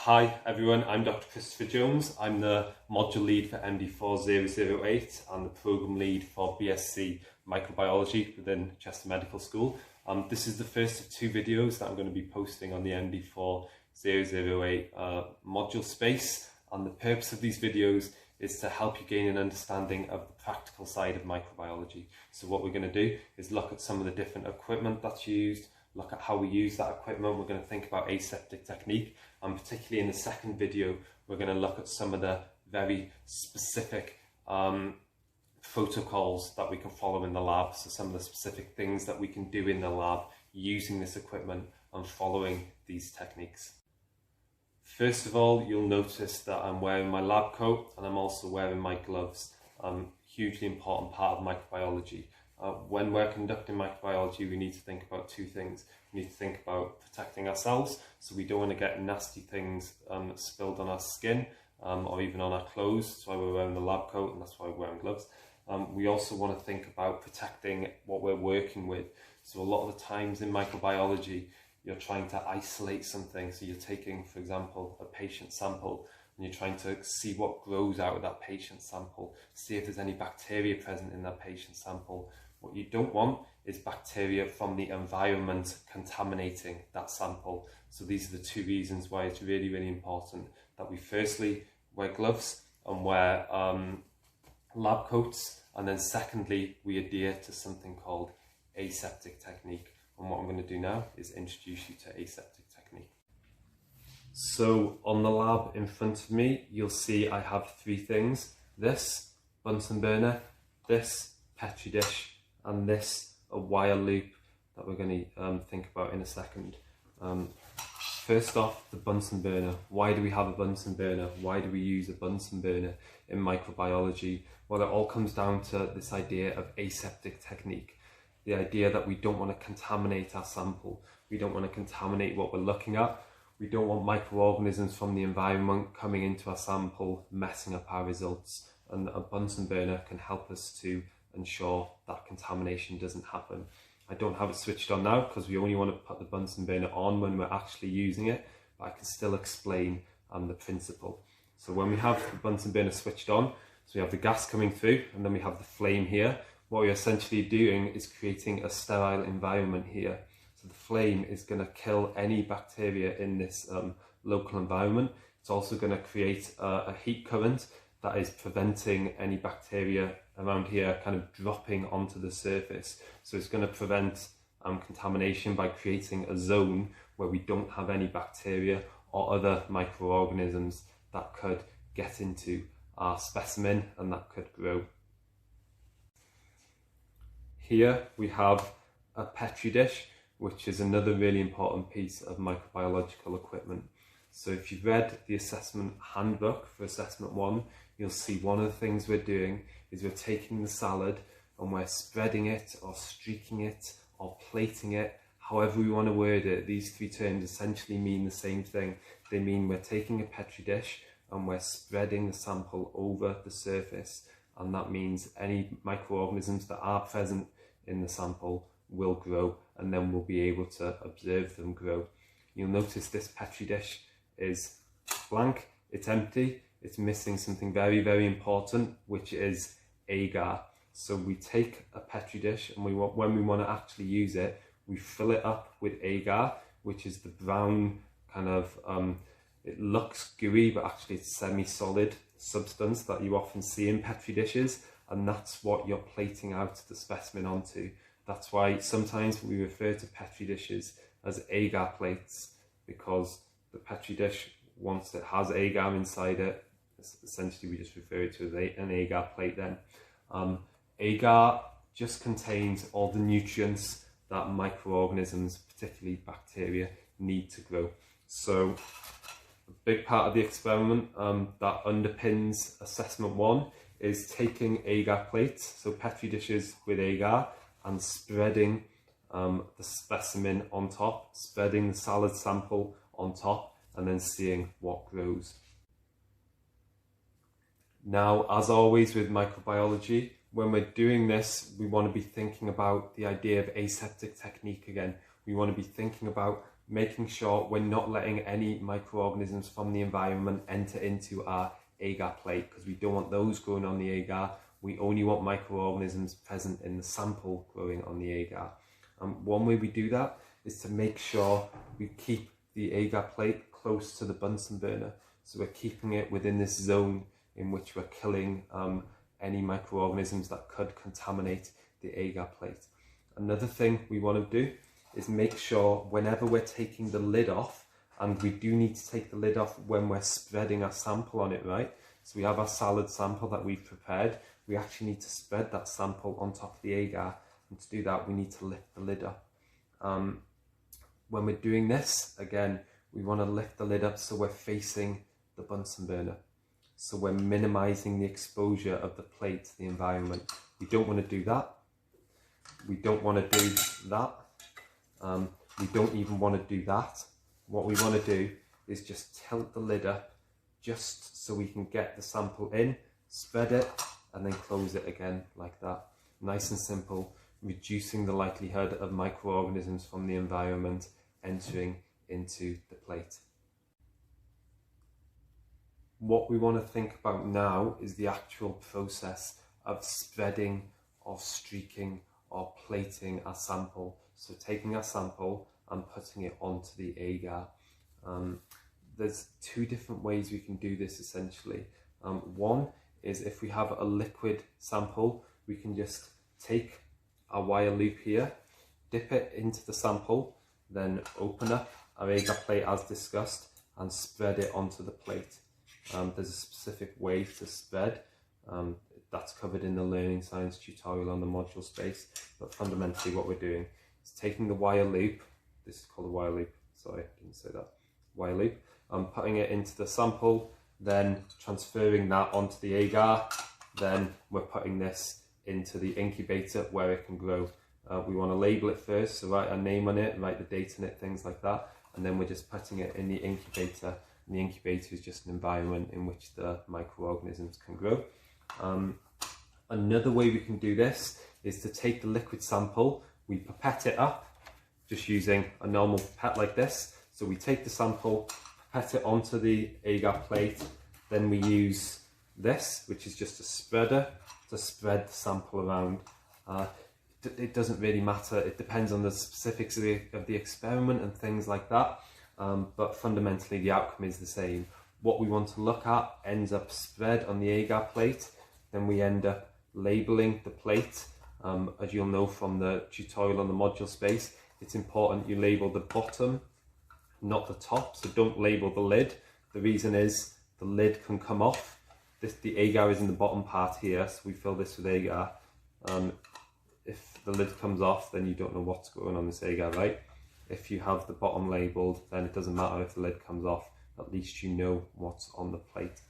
Hi everyone, I'm Dr. Christopher Jones. I'm the module lead for MD4008 and the programme lead for BSc Microbiology within Chester Medical School. This is the first of two videos that I'm going to be posting on the MD4008 module space, and the purpose of these videos is to help you gain an understanding of the practical side of microbiology. So what we're going to do is look at some of the different equipment that's used, look at how we use that equipment. We're going to think about aseptic technique, and particularly in the second video we're going to look at some of the very specific protocols that we can follow in the lab, so some of the specific things that we can do in the lab using this equipment and following these techniques. First of all, you'll notice that I'm wearing my lab coat and I'm also wearing my gloves. Hugely important part of microbiology. When we're conducting microbiology, we need to think about two things. We need to think about protecting ourselves, so we don't want to get nasty things spilled on our skin or even on our clothes. That's why we're wearing the lab coat, and that's why we're wearing gloves. We also want to think about protecting what we're working with. So a lot of the times in microbiology, you're trying to isolate something. So you're taking, for example, a patient sample, and you're trying to see what grows out of that patient sample, see if there's any bacteria present in that patient sample. What you don't want is bacteria from the environment contaminating that sample. So these are the two reasons why it's really, really important that we firstly wear gloves and wear lab coats, and then secondly we adhere to something called aseptic technique. And what I'm going to do now is introduce you to aseptic technique. So on the lab in front of me, you'll see I have three things: this Bunsen burner, this Petri dish, and this a wire loop that we're going to think about in a second. First off, the Bunsen burner. Why do we have a Bunsen burner? Why do we use a Bunsen burner in microbiology? Well, it all comes down to this idea of aseptic technique. The idea that we don't want to contaminate our sample. We don't want to contaminate what we're looking at. We don't want microorganisms from the environment coming into our sample, messing up our results. And a Bunsen burner can help us to ensure that contamination doesn't happen. I don't have it switched on now because we only want to put the Bunsen burner on when we're actually using it, but I can still explain the principle. So when we have the Bunsen burner switched on, so we have the gas coming through and then we have the flame here. What we're essentially doing is creating a sterile environment here. So the flame is going to kill any bacteria in this local environment. It's also going to create a heat current that is preventing any bacteria around here kind of dropping onto the surface. So it's going to prevent contamination by creating a zone where we don't have any bacteria or other microorganisms that could get into our specimen and that could grow. Here we have a Petri dish, which is another really important piece of microbiological equipment. So if you've read the assessment handbook for assessment 1, you'll see one of the things we're doing is we're taking the salad and we're spreading it or streaking it or plating it, however we want to word it. These three terms essentially mean the same thing. They mean we're taking a Petri dish and we're spreading the sample over the surface, and that means any microorganisms that are present in the sample will grow, and then we'll be able to observe them grow. You'll notice this Petri dish is blank, it's empty, it's missing something very, very important, which is agar. So we take a Petri dish and when we want to actually use it, we fill it up with agar, which is the brown kind of, it looks gooey, but actually it's semi-solid substance that you often see in Petri dishes, and that's what you're plating out the specimen onto. That's why sometimes we refer to Petri dishes as agar plates, because the Petri dish, once it has agar inside it, essentially we just refer to it as an agar plate then. Agar just contains all the nutrients that microorganisms, particularly bacteria, need to grow. So a big part of the experiment that underpins assessment 1 is taking agar plates, so Petri dishes with agar, and spreading the specimen on top, spreading the salad sample on top, and then seeing what grows. Now, as always with microbiology, when we're doing this, we want to be thinking about the idea of aseptic technique again. We want to be thinking about making sure we're not letting any microorganisms from the environment enter into our agar plate, because we don't want those growing on the agar. We only want microorganisms present in the sample growing on the agar. One way we do that is to make sure we keep the agar plate close to the Bunsen burner. So we're keeping it within this zone in which we're killing any microorganisms that could contaminate the agar plate. Another thing we want to do is make sure whenever we're taking the lid off, and we do need to take the lid off when we're spreading our sample on it, right? So we have our salad sample that we've prepared. We actually need to spread that sample on top of the agar, and to do that we need to lift the lid up. When we're doing this, again, we want to lift the lid up so we're facing the Bunsen burner. So we're minimizing the exposure of the plate to the environment. We don't want to do that. We don't want to do that. We don't even want to do that. What we want to do is just tilt the lid up just so we can get the sample in, spread it, and then close it again like that. Nice and simple, reducing the likelihood of microorganisms from the environment entering into the plate. What we want to think about now is the actual process of spreading, or streaking, or plating our sample. So taking our sample and putting it onto the agar. There's two different ways we can do this essentially. One is if we have a liquid sample, we can just take our wire loop here, dip it into the sample, then open up our agar plate as discussed and spread it onto the plate. There's a specific way to spread. That's covered in the Learning Science tutorial on the module space, but fundamentally what we're doing is taking the wire loop, this is called a wire loop, sorry, I didn't say that, wire loop, putting it into the sample, then transferring that onto the agar, then we're putting this into the incubator where it can grow. We want to label it first, so write our name on it, write the date on it, things like that, and then we're just putting it in the incubator, and the incubator is just an environment in which the microorganisms can grow. Another way we can do this is to take the liquid sample, we pipette it up, just using a normal pipette like this. So we take the sample, pipette it onto the agar plate, then we use this, which is just a spreader, to spread the sample around. It doesn't really matter, it depends on the specifics of the experiment and things like that, but fundamentally the outcome is the same. What we want to look at ends up spread on the agar plate, then we end up labeling the plate. As you'll know from the tutorial on the module space, it's important you label the bottom, not the top, so don't label the lid. The reason is the lid can come off. The agar is in the bottom part here, so we fill this with agar. If the lid comes off, then you don't know what's going on this agar, right? If you have the bottom labelled, then it doesn't matter if the lid comes off, at least you know what's on the plate.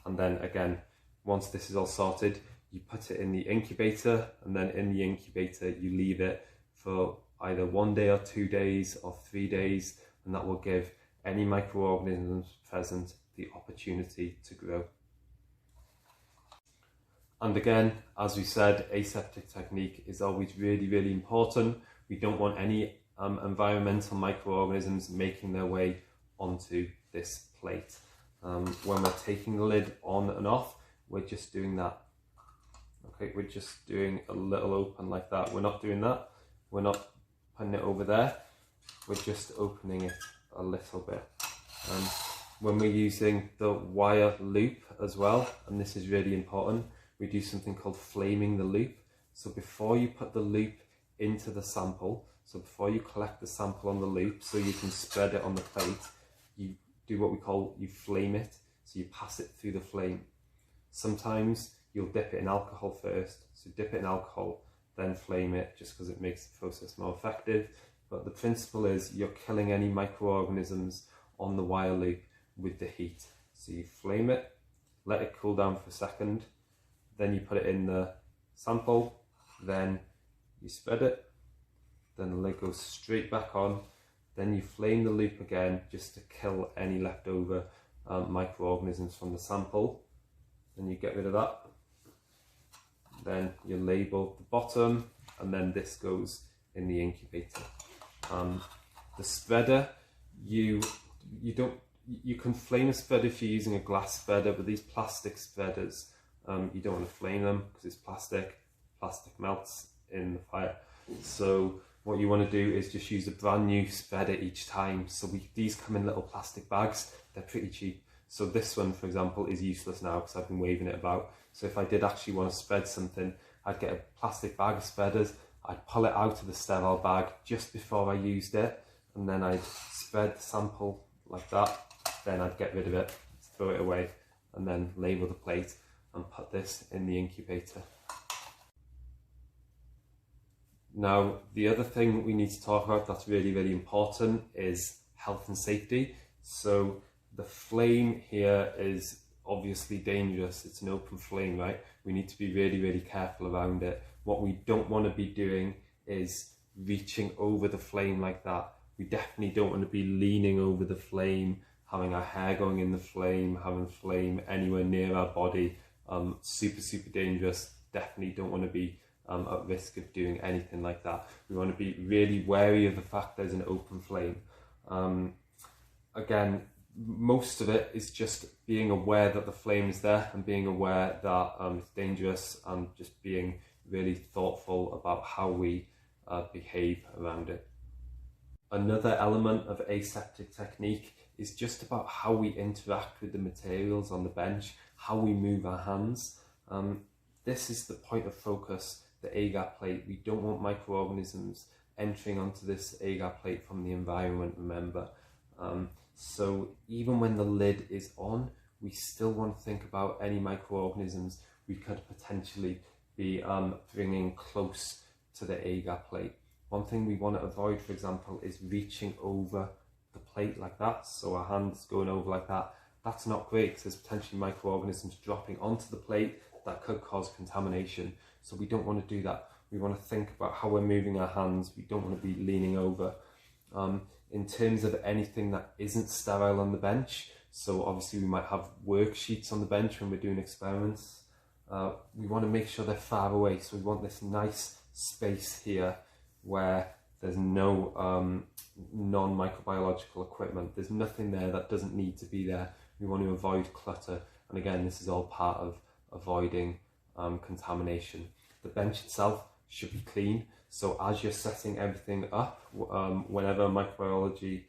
And then again, once this is all sorted, you put it in the incubator, and then in the incubator you leave it for either 1 day or 2 days or 3 days, and that will give any microorganisms present the opportunity to grow. And again, as we said, aseptic technique is always really, really important. We don't want any environmental microorganisms making their way onto this plate. When we're taking the lid on and off, we're just doing that. Okay, we're just doing a little open like that. We're not doing that. We're not putting it over there. We're just opening it a little bit. When we're using the wire loop as well, and this is really important, we do something called flaming the loop. So before you put the loop into the sample, so before you collect the sample on the loop so you can spread it on the plate, you do what we call, you flame it. So you pass it through the flame. Sometimes you'll dip it in alcohol first. So dip it in alcohol, then flame it, just because it makes the process more effective. But the principle is you're killing any microorganisms on the wire loop with the heat. So you flame it, let it cool down for a second, then you put it in the sample, then you spread it, then the lid goes straight back on, then you flame the loop again just to kill any leftover microorganisms from the sample. Then you get rid of that. Then you label the bottom, and then this goes in the incubator. The spreader, you can flame a spreader if you're using a glass spreader, but these plastic spreaders, you don't want to flame them because it's plastic. Plastic melts in the fire. So what you want to do is just use a brand new spreader each time. So these come in little plastic bags. They're pretty cheap. So this one, for example, is useless now because I've been waving it about. So if I did actually want to spread something, I'd get a plastic bag of spreaders. I'd pull it out of the sterile bag just before I used it, and then I'd spread the sample like that. Then I'd get rid of it, throw it away, and then label the plate and put this in the incubator. Now, the other thing we need to talk about that's really, really important is health and safety. So the flame here is obviously dangerous. It's an open flame, right? We need to be really, really careful around it. What we don't want to be doing is reaching over the flame like that. We definitely don't want to be leaning over the flame, having our hair going in the flame, having flame anywhere near our body. Super, super dangerous. Definitely don't want to be at risk of doing anything like that. We want to be really wary of the fact there's an open flame. Again, most of it is just being aware that the flame is there and being aware that it's dangerous, and just being really thoughtful about how we behave around it. Another element of aseptic technique is just about how we interact with the materials on the bench, how we move our hands. This is the point of focus, the agar plate. We don't want microorganisms entering onto this agar plate from the environment, remember. So even when the lid is on, we still want to think about any microorganisms we could potentially be bringing close to the agar plate. One thing we want to avoid, for example, is reaching over the plate like that. So our hands going over like that. That's not great because there's potentially microorganisms dropping onto the plate that could cause contamination. So we don't want to do that. We want to think about how we're moving our hands. We don't want to be leaning over. In terms of anything that isn't sterile on the bench, so obviously we might have worksheets on the bench when we're doing experiments. We want to make sure they're far away. So we want this nice space here where there's no non-microbiological equipment. There's nothing there that doesn't need to be there. We want to avoid clutter. And again, this is all part of avoiding contamination. The bench itself should be clean. So as you're setting everything up, whenever a microbiology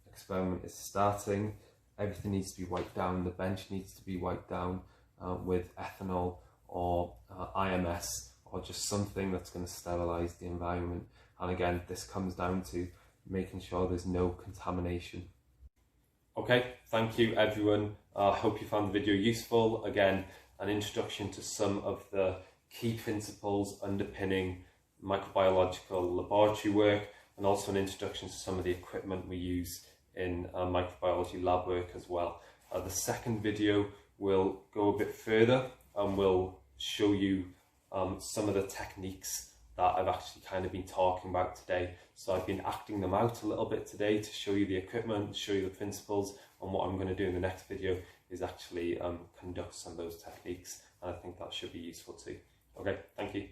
experiment is starting, everything needs to be wiped down. The bench needs to be wiped down with ethanol or IMS, or just something that's going to sterilize the environment. And again, this comes down to making sure there's no contamination. Okay, thank you everyone. I hope you found the video useful. Again, an introduction to some of the key principles underpinning microbiological laboratory work, and also an introduction to some of the equipment we use in microbiology lab work as well. The second video will go a bit further and will show you some of the techniques that I've actually kind of been talking about today. So I've been acting them out a little bit today to show you the equipment, show you the principles, and what I'm going to do in the next video is actually conduct some of those techniques, and I think that should be useful too. Okay, thank you.